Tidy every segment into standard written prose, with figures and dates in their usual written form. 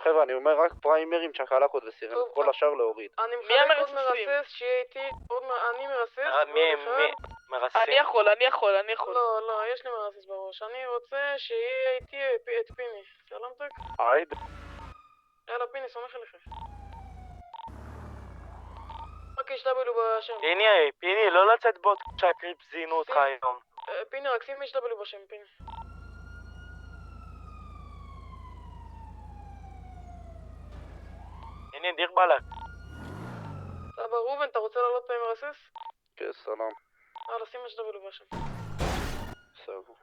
חבר'ה, אני אומר רק פריימרים, צ'קלקות וסירן, כל השאר להוריד. אני מחלק עוד מרסס שיהיה איתי, אני מרסס. מי מרססים? אני יכול. לא, יש לי מרסס בראש. אני רוצה שיהיה איתי את פיני. סלמתק? הייד. יאללה, פיני, סומך עליכם. רק HW בשם. פיני, לא לצאת בוט שהקריפ זינו אותך היום. פיני, רק שים HW בשם, פיני. הנה, דיר בלק. סבא, ראובן, אתה רוצה לעלות מרסס? כן, סלם. יאללה, שים HW בשם. בסדר.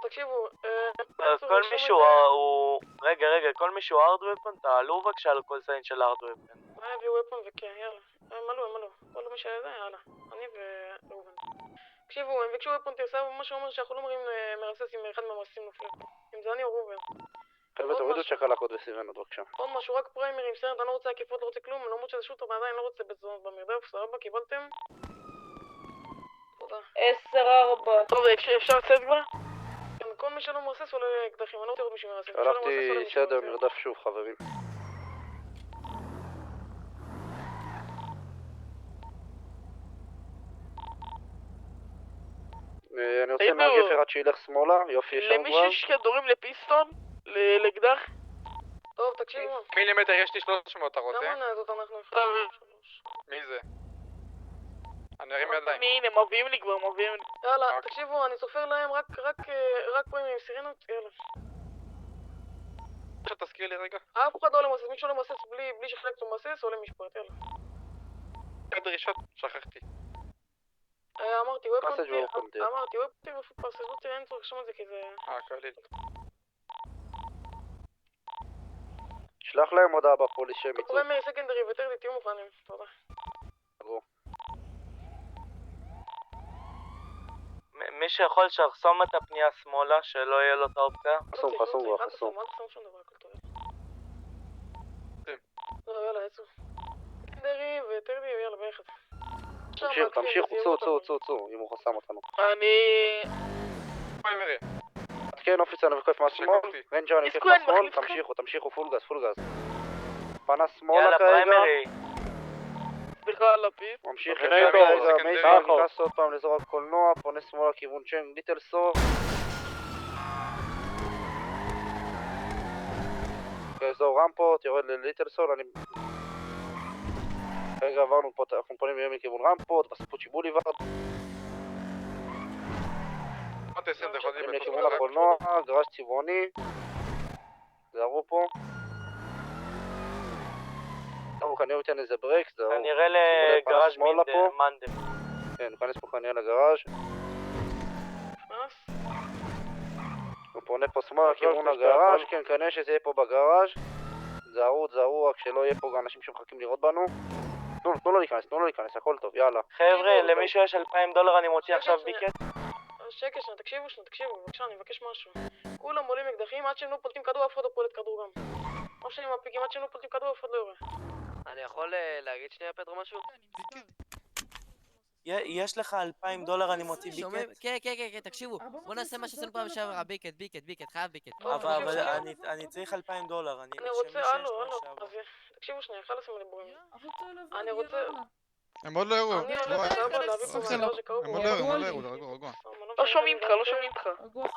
תקשיבו, כל מישהו הוא... רגע, כל מישהו ארד ופן, תעלו בבקשה על כל סיין של ארד ופן. אני אביא ופן וכן, יאללה. הם עלו. כל מי שזה, יאללה. אני וראובן. תקשיבו, הם ביקשו ופן תרסה, מה שאומר שאנחנו לא אומרים מרסס אם אחד מהמרססים נופלים. אם זה אני או ראובן. חבר'ה, תורידו צ'קלקות וסירנות בבקשה. עוד משהו, רק פריימרים, סרט, אני לא רוצה עקיפות, לא רוצה כלום, למרות שזה שוטר, ועדיין לא רוצה בזונות במרדף, סבבה, קיבלתם? תודה. 10-4. טוב, אפשר לצאת כבר? כל מי שלא מרסס עולה אקדחים, אני לא רוצה לראות מישהו מרסס. הלכתי סדר מרדף שוב, חברים. אני רוצה מהגף אחד שילך שמאלה, יופי, יש שם כבר. למי שיש כדורים לפיסטון? לאקדח? טוב, תקשיבו. מילימטר, יש לי 300, אתה רוצה? כמה ניידות אנחנו יכולים? מי זה? אני ארים ידיים. הנה, מביאים לי כבר. יאללה, תקשיבו, אני סופר להם רק פריימים, סירנות, יאללה. תזכיר לי רגע. אף אחד לא למסס, מישהו למסס בלי שחלק לו מסס, עולה משפט, יאללה. דרישות, שכחתי. אמרתי, ופנטי ופפס, אין צורך לשם על זה כי זה... קליל. שלח להם הודעה בפוליס שהם יצאו. פריימרי סקנדרי וטרדי, תהיו מוכנים, תודה. מי שיכול שיחסום את הפנייה שמאלה, שלא יהיה לו את האופציה. חסום. אל תחסום שום דבר, הכל טוב. לא, יאללה, יצאו. סקנדרי וטרדי, יאללה, ביחד. תמשיכו, צאו, אם הוא חסם אותנו. פריימרי. כן, אופיסר, אני מבקש מהשמאל. רנג'ר, אני מבקש מהשמאל. תמשיכו, פול גז. פנה שמאלה כרגע. סליחה על הפיס. ממשיך ישר כרגע, מייסר נכנס עוד פעם לאזור הקולנוע, פונה שמאלה כיוון צ'נג ליטל סור. באזור רמפות, יורד לליטל סור, כרגע עברנו פה, אנחנו פונים מימין מכיוון רמפות, בספוצ'י בוליברד. לכיוון הקולנוע, גרש צבעוני. זהרו פה. כנראה ניתן איזה ברקס, זהו. כנראה לגראז' מנדם. כן, נכנס פה כנראה לגראז'. הוא פונה פה שמאלה לכיוון הגראז', כן, כנראה שזה יהיה פה בגראז'. זהרו, רק שלא יהיה פה אנשים שמחכים לראות בנו. תנו לו להיכנס, הכל טוב, יאללה. חבר'ה, למישהו יש $2,000 אני מוציא עכשיו ביקט. שקט, תקשיבו, בבקשה, אני מבקש משהו. כולם עולים אקדחים, עד שהם לא פולטים כדור, אף אחד לא פולט כדור גם. או שהם מפיקים, עד שהם לא פולטים כדור, אף אחד לא יורה. אני יכול להגיד שנייה פטרו משהו? יש לך $2,000 אני מוציא ביקט? כן, תקשיבו, בוא נעשה מה שעשינו פעם שעברה, ביקט, חייב ביקט. אבל אני צריך $2,000, אני רוצה, תקשיבו שנייה, חלאס עם הדיבורים. אני רוצה... הם עוד לא יראו. רגוע. לא שומעים אותך.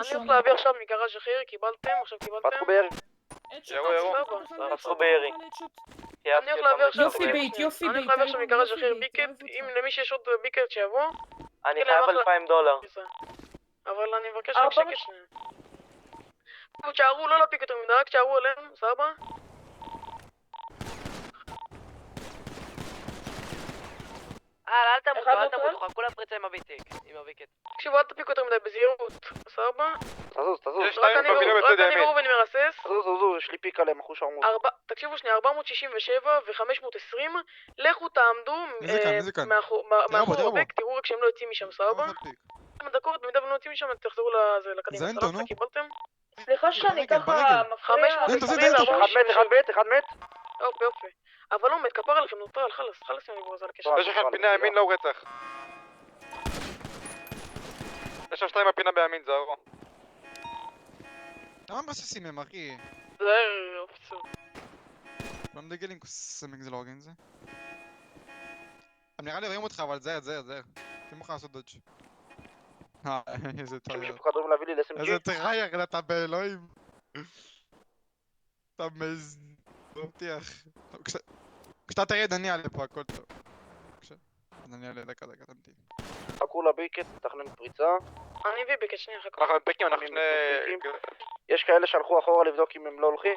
אני הולך להביא עכשיו מגראז' אחר, קיבלתם. פתחו בירי. פתחו בירי. אני הולך להביא עכשיו יופי בית. מגראז' אחר ביקט, אם למי שיש עוד ביקט שיבוא. אני חייב $2,000. אבל אני מבקש רק שקט שנייה. תשארו, לא להפיק יותר מדי, רק תשארו עליהם, סבא? אל תמותו, כולם פריצה עם הוויקט. תקשיבו, אל תפיקו יותר מדי בזהירות, סבבה? תזוז. רק אני ראובן מרסס. תזוז, יש לי פיק עליהם, אחוש ערמות. תקשיבו שנייה, 467 ו-520, לכו תעמדו מאחור הבק, תראו רק שהם לא יוצאים משם, סבבה? כמה דקות, במידה והם לא יוצאים משם, תחזרו לקדימה, סבבה? קיבלתם? סליחה שאני ככה מפריע. 520 ו-470. אחד מת. יופי. אבל לא מת, כפר עליכם, נוטרל, חלאס עם הדיבור הזה על הקשר. יש לך פינה ימין לא רצח. 9-2 הפינה בימין, זהרו. למה מבססים הם, אחי? זה אופציה. לא מדגל עם סמק זה לא הוגן זה. הם נראה לי רואים אותך, אבל זהר. אתם מוכן לעשות דודג'. איזה טרייר. שפחדרים להביא לי ל-SMG. איזה טרייר, אתה באלוהים. אתה מבטיח. כשאתה תרד אני אעלה פה, הכל טוב. אז אני אעלה, דקה, תמתין. חכו לביקט, תכנן פריצה. אני וביקט, שנייה, חכה. אנחנו בקים, אנחנו שני... יש כאלה שהלכו אחורה לבדוק אם הם לא הולכים.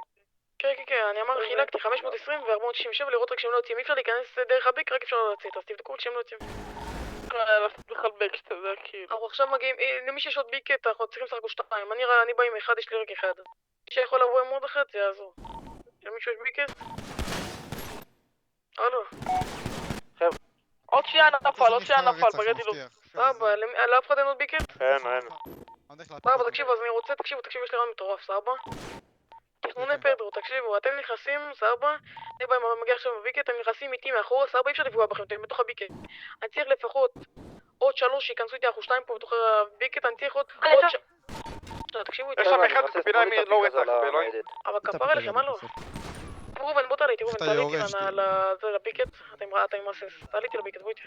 כן, אני אמר, חילקתי 520 ו-467 לראות רק שהם לא יוצאים. אי אפשר להיכנס דרך הביק, רק אפשר לצאת, אז תבדקו רק שהם לא יוצאים. בכלל בקט, זה כאילו... אנחנו עכשיו מגיעים, למי שיש עוד ביקט, אנחנו צריכים לשחק 2. אני בא עם 1, יש לי רק 1. מי שיכול לבוא עם עוד 1, זה יעזור. למישהו יש ביקט? הלו. עוד שנייה נפל, בגדתי לו. סבבה, לאף אחד אין עוד ביקט? אין. סבבה, תקשיבו, אז אני רוצה, תקשיבו, יש לי רעיון מטורף, סבבה? תכנוני פדרו, תקשיבו, אתם נכנסים, סבבה? אני בא מגיע עכשיו בביקט, אתם נכנסים איתי מאחורה, סבבה? אי אפשר לפגוע בכם, אתם בתוך הביקט. אני צריך לפחות עוד 3 שיכנסו איתי, אנחנו 2 פה בתוך הביקט, אני צריך עוד... תקשיבו איתי. יש שם אחד בפינה מי לא רצח, באלוהים. אבל כפר אליכם, מה לא? ראובן, בוא תעלי, תעלי לביקט, אתה עם הסס, תעלי איתי לביקט, בוא איתי.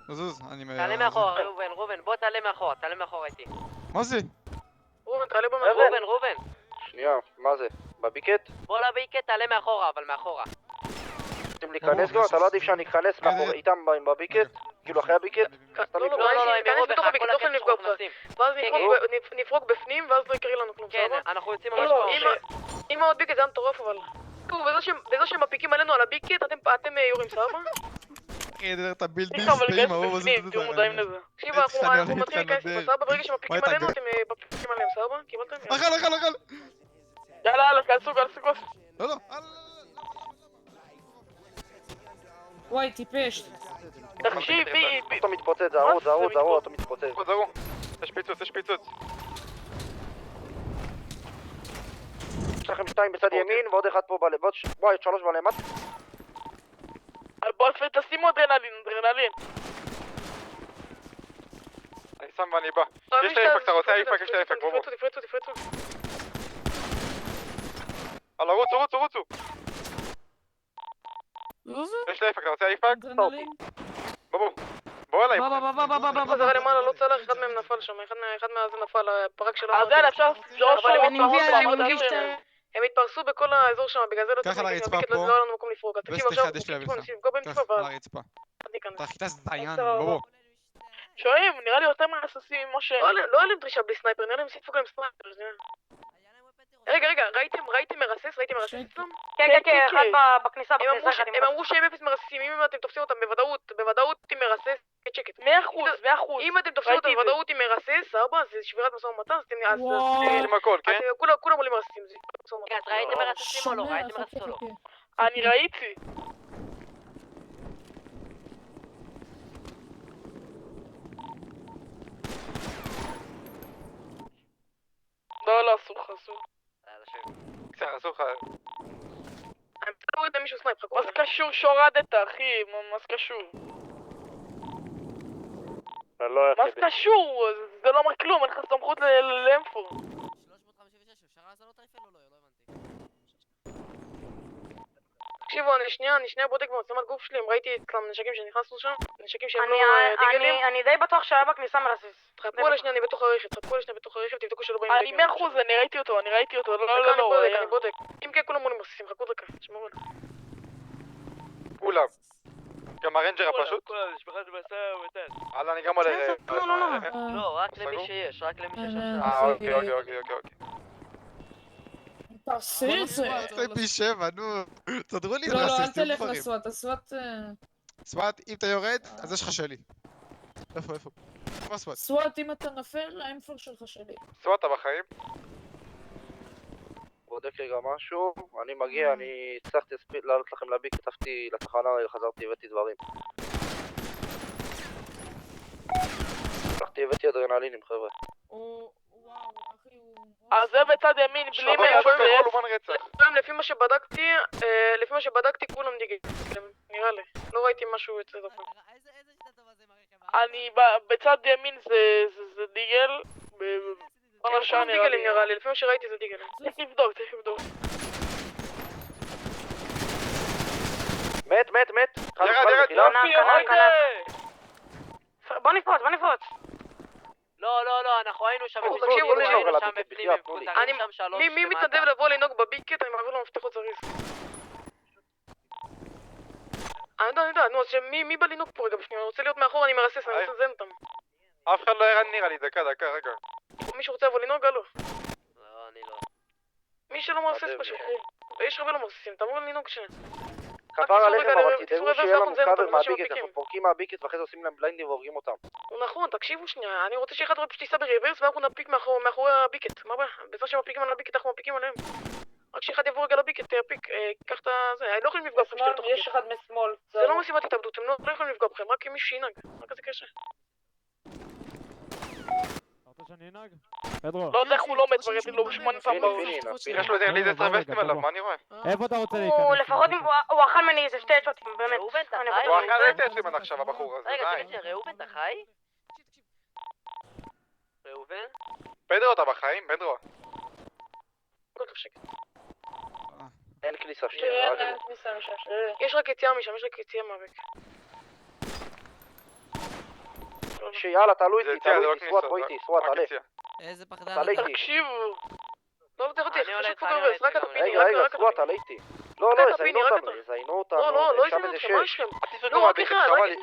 זוז, אני... תעלה מאחורה, ראובן, בוא תעלה מאחורה איתי. מה זה? ראובן, תעלה במאחורה. ראובן. שנייה, מה זה? בביקט? בוא לביקט, תעלה מאחורה, אבל מאחורה. רוצים להיכנס גם? אתה לא עדיף שאני אכנס איתם בביקט? כאילו אחרי הביקט? לא, ניכנס בתוך הביקט, לא יכולים לפגוע בך. ואז נפרוק בפנים, ואז לא יקרה לנו כלום, כן, סבבה? אנחנו יוצאים ממש פעם. אם העוד ביקט זה היה מטורף, אבל... בזו שהם מפיקים עלינו על הביקט, אתם יורים, סבבה? אתה בלתי אבל ספעים, תהיו מודעים לזה. תקשיבו, אנחנו מתחילים להיכנס פה, סבבה? ברגע שמפיקים עלינו, אתם מפיקים עליהם, סבבה? קיבלתם? אכל. יאללה, כנסו. לא. וואי, טיפש. תקשיב, אתה מתפוצץ, זהרו, אתה מתפוצץ. זהו, יש פיצוץ. יש לכם 2 בצד ימין ועוד 1 פה בלב, וואי, 3 בלמט. בוא תשימו אדרנלין. אני שם ואני בא. יש לי איפק, אתה רוצה איפק, יש לי איפק, בואו. תפרצו. הלאה, רוצו. יש לי איפק, אתה רוצה איפק? אדרנלין. בוא אליי. בוא. חזרה למעלה, לא צלח, אחד מהם נפל שם, אחד מהזה נפל, הפרק שלו. אז יאללה, אפשר... אני מבין שאתה... הם התפרסו בכל האזור שם, בגלל זה לא ככה לרצפה פה. לא היה לנו מקום לפרוק. תקשיב, עכשיו, ככה לרצפה. אתה חיטה זדיין, בוא. שומעים, נראה לי יותר מהססים משה. לא היה להם דרישה בלי סנייפר, נראה להם סיפוק להם סנייפר. רגע, ראיתם מרסס שם? כן, אחד בכניסה, הם אמרו שהם 0 מרססים, אם אתם תופסים אותם בוודאות עם מרסס, שקט. 100%. אם אתם תופסים אותם בוודאות עם מרסס, סבבה, זה שבירת משא ומתן, אז עם הכל, כן? כולם עולים מרססים, זה משא ומתן. כן, אז ראיתם מרססים או לא? ראיתם מרססים או לא? אני ראיתי. לא, אסור לך. אסור לך. אני פתאום רואה את מישהו סנייפ, חכו. מה זה קשור שורדת, אחי? מה זה קשור? מה זה קשור? זה לא אומר כלום, אין לך סמכות לאמפור. 356, אפשר לעזור לו טריפל או לא? לא הבנתי. תקשיבו, אני שנייה בודק במצלמת גוף שלי, אם ראיתי אצלם נשקים שנכנסנו שם, נשקים שהם לא דיגלים. אני די בטוח שהיה בכניסה מרסס. תחכו על השנייה, אני בתוך הרכב, תבדקו שלא באים אני 100%, אני ראיתי אותו, לא. אני בודק. אם כן, כולם מולים מרססים, חכו דקה, תשמעו עליו. כולם. גם הרנג'ר הפשוט? הלאה, אני גם עולה. לא, רק למי שיש אוקיי. תעשה את זה. זה פי 7, נו. תסדרו לי לא, אל תהיו תלך דברים. לסוואט, הסוואט... סוואט, אם אתה יורד, אז יש לך שלי. איפה? איפה סוואט? סוואט, אם אתה נופל, האינפור שלך שלי. סוואט, אתה בחיים? בודק רגע משהו, אני מגיע, אני הצלחתי לעלות לכם להביק, כתבתי לתחנה, חזרתי, הבאתי דברים. הבאתי אדרנלינים, חבר'ה. וואו, אחי, אז זה בצד ימין, בלי רצח. לפי מה שבדקתי, כולם דיגלים, נראה לי. לא ראיתי משהו יוצא דווקא. איזה שיטה טובה זה מראה לכם? בצד ימין זה דיגל. שם דיגלים נראה לי, לפעמים שראיתי זה דיגלים. צריך לבדוק. מת. ירד. בוא נפרוץ. לא, אנחנו היינו שם. תקשיבו, לא לנהוג על הביקט, בחייאת, תנו לי. מי מתנדב לבוא לנהוג בביקט, אני מעביר לו מפתחות זריז. אני יודע, נו, אז מי בא לנהוג פה רגע בשנייה? אני רוצה להיות מאחור, אני מרסס, אני רוצה לזיין אותם. אף אחד לא ירד נראה לי, דקה, רגע. מי שרוצה לבוא לנהוג, הלו. לא, אני לא. מי שלא מרסס פשוט. יש הרבה לא מרססים, תעבור לנהוג שנייה. כפר עליכם, אבל תדאגו שיהיה לנו קאבר מהביקט, אנחנו פורקים מהביקט ואחרי זה עושים להם בליינדים והורגים אותם. נכון, תקשיבו שנייה, אני רוצה שאחד פשוט ייסע בריברס ואנחנו נפיק מאחורי הביקט. מה הבעיה? בזמן שמפיקים על הביקט, אנחנו מפיקים עליהם. רק שאחד יבוא רגע לביק, תפיק, קח את זה, לא יכולים לפגוע בכם שתי תחתית. יש אחד משמאל. זה לא מסיבת התאבדות, הם לא יכולים לפגוע בכם, רק אם מישהו שינהג, רק כזה קשה. אתה רוצה שאני אנהג? פדרו. לא יודע איך הוא לא מת, כבר יתאים לו 8 פעם בראש. יש לו לי זה טרבסטים עליו, מה אני רואה? איפה אתה רוצה להיכנס? הוא לפחות הוא אכל ממני איזה 2 שוטים, באמת. ראובן, אתה חי? הוא אכל את עצמם עד עכשיו, הבחור הזה, רגע, די. תגיד ראובן, אתה חי? ראובן? פדרו, אתה בחיים? פדרו. כל כך שקט. אין כניסה כן, שנייה. אין כניסה משם. יש רק יציאה משם, יש רק יציאה מהבק. שיאללה, תעלו זה איתי, יציאה, זה לא סוואט, כניסה. בוא איתי, סוואט, תעלה. איזה פחדן תעלה אתה. איתי. תקשיבו. לא יודע אותי, אני עולה חשוב איתך, פה גרבס, רק הטפיני, רגע, רק סוואט, הטפיני. תעלה איתי. לא, רק יזיינו הטפיני, רק אותנו, הטפיני. יזיינו אותנו. לא שם יזיינו איזה אתכם, מה שש. יש לכם? תפסקו לא, רק מהביקט, אחד, חבל רק... לי.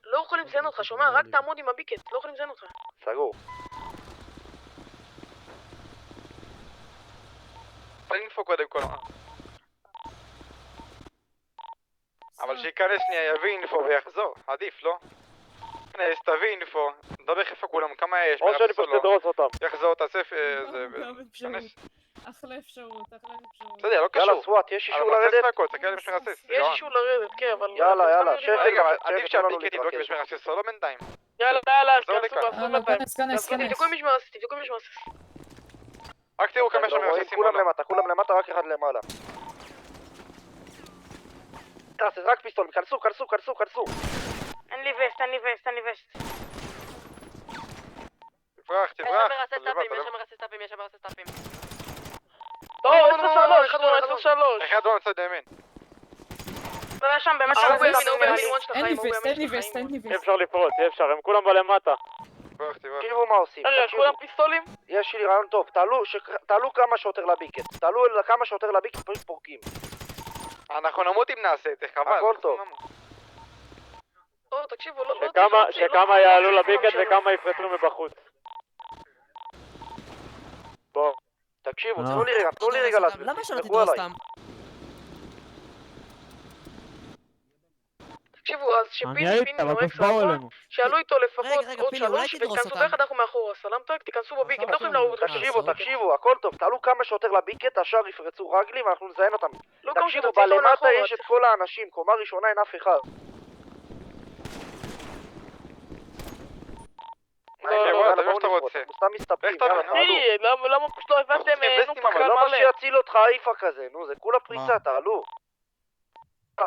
לא יכולים לזיין אותך, שומע? רק תעמוד עם הביקט, לא יכולים לזיין אותך. סגור. בוא נדפוק קודם כל. אבל שייכנס שנייה, יביא אינפו ויחזור, עדיף, לא? כנס, תביא אינפו, נדבר איפה כולם, כמה יש, או שאני פשוט אדרוס אותם. יחזור, תעשה זה... כנס. אחלה אפשרות. בסדר, לא יאללה, קשור. סוואט, יש אישור אבל מרסס לרדת? והכל, תסתכל על מי שמרסס. יש אישור לרדת, כן, אבל... יאללה, שקט. שקט. רגע, אבל שקט, עדיף תנו לנו שהביקט יבדוק אם יש להתרכז. מרסס או לא בינתיים. יאללה, תחזור כנסו לכאן. באחוז לבן. תבדקו עם מי שמרסס, רק תראו כמה לא, רואים שמרססים או לא. כולם למטה, רק אחד למעלה. תעשה, רק פיסטול, כנסו. אין לי וסט. תברח, יש שם מרסס אתה לבד, טאפים, יש שם מרסס טאפים. לא, 10-3. אחד בוא מצד ימין. זה היה שם באמת הוא בימין, אין לי וסט. אפשר לפרוץ, אפשר, הם כולם בלמטה. תברח. תקשיבו מה עושים, רגע, תקשיבו. כולם פיסטולים? יש לי רעיון טוב, תעלו כמה שיותר לביקט. תעלו כמה שיותר לביקט, פשוט פורקים. אנחנו נמות אם נעשה את זה, חבל. הכל טוב. לא, תקשיבו, לא... שכמה יעלו לביקט וכמה יפרצו מבחוץ. בוא. תקשיבו, תנו לי רגע להסביר. למה שלא תסמכו תדרוס עליי. סתם? תקשיבו, אז אני הייתי, אבל פשוט באו אלינו. שעלו איתו לפחות רגע, עוד פיני, אולי 3 תדרוס ותיכנסו אותם. ביחד, אנחנו מאחורה, סלמתק, תיכנסו בביקט, לא יכולים להרוג אותך. תקשיבו, הכל טוב, תעלו כמה שיותר לביקט, השאר יפרצו רגלים ואנחנו נזיין אותם. לא כמה תקשיבו, שאתה צריך בלמטה יש את כל האנשים, קומה ראשונה אין אף אחד. בוא, תביא מה שאתה רוצה. אנחנו סתם מסתפקים, איך תביא, יאללה, תעלו. למה פשוט לא הבנתם? לא מה שיציל אותך איפה כזה, נו, זה כולה פריצה, תעלו.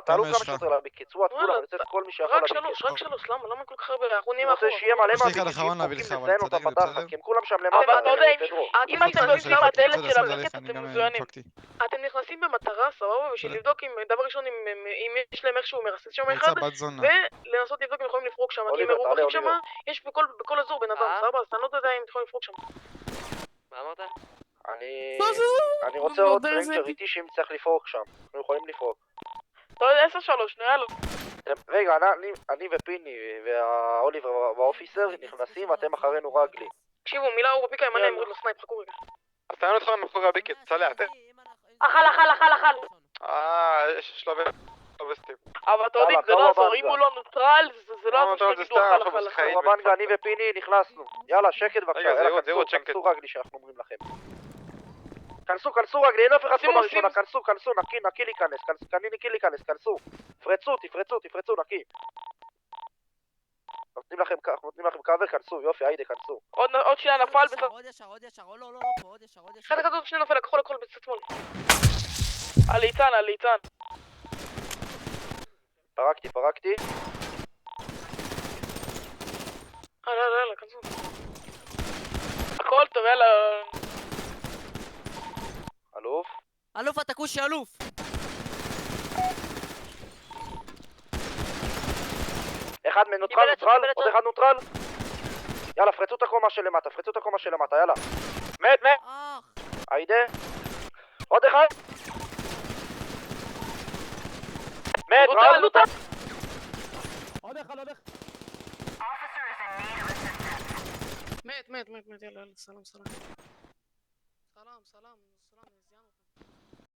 תעלו כמה יש לך? שיותר לביקט, סוואט, כולם, אני רוצה את כל מי שיכול רק לביקט. 3, למה כל כך הרבה? אנחנו נהיה אני רוצה מאחורה. שיהיה מלא יש לי אחד מהביקט, אחרון שיהיו להביא לך, פורקים אבל לזיין אותם תסדר לי, בתחת, בסדר? כי הם כולם שם אבל למטה. אתה יודע, פדרו. אם אתם יוצאים מהדלת של בסדר, הביקט, אני אתם גם מזוינים. הפקתי. אתם נכנסים במטרה, סבבה, בשביל לבדוק אם, דבר ראשון, אם יש להם איכשהו מרסס שם אחד, נמצא בת זונה. ולנסות לבדוק אם יכולים לפרוק שם, כי הם אוליבר, תעלה, מרווחים שם, אוליבר. יש בכל אזור בן אדם, סבבה, אז אני לא יודע אם יכולים לפרוק שם. מה אמרת? אני רוצה עוד רנג'ר איתי שאם צריך לפרוק שם. אנחנו יכולים לפרוק. אתה יודע, 10-3, נראה לו. רגע, אני ופיני והאוליבר והאופיסר נכנסים ואתם אחרינו רגלי. תקשיבו, מילה הוא בפיקה ימנה, ימריד לו סנייפ, חכו רגע. אז תענו אותך מאחורי הביקט, צלע, תן. אכל. יש שלבי סטים. אבל אתה יודע, זה לא יעזור, אם הוא לא נוטרל, זה לא לא, יעזור זה שתגידו סתם, אכל. אנחנו בחיים. רבנגה, אני ופיני נכנסנו. יאללה, שקט בבקשה. רגע, יאללה, זהירות, שקט. כנסו רגלי שאנחנו אומרים לכם. כנסו רגלי, אין אף אחד שימו, קומה ראשונה, כנסו, נקי להיכנס, כנסו. תפרצו, נקי. נותנים לכם קאבר, כנסו, יופי, היידה, כנסו. עוד שנייה נפל בצד... עוד ישר, לא, פה, עוד ישר. אחד אחד עוד שנייה נופל, הכחול בצד שמאל. על ליצן. פרקתי. יאללה, כנסו. הכל טוב, יאללה. אלוף? אלוף אתה כושי אלוף! אחד מנוטרל, עוד אחד נוטרל. יאללה, פרצו את הקומה של למטה, יאללה. מת! היידה. עוד אחד. מת! עוד אחד. מת, יאללה, סלام.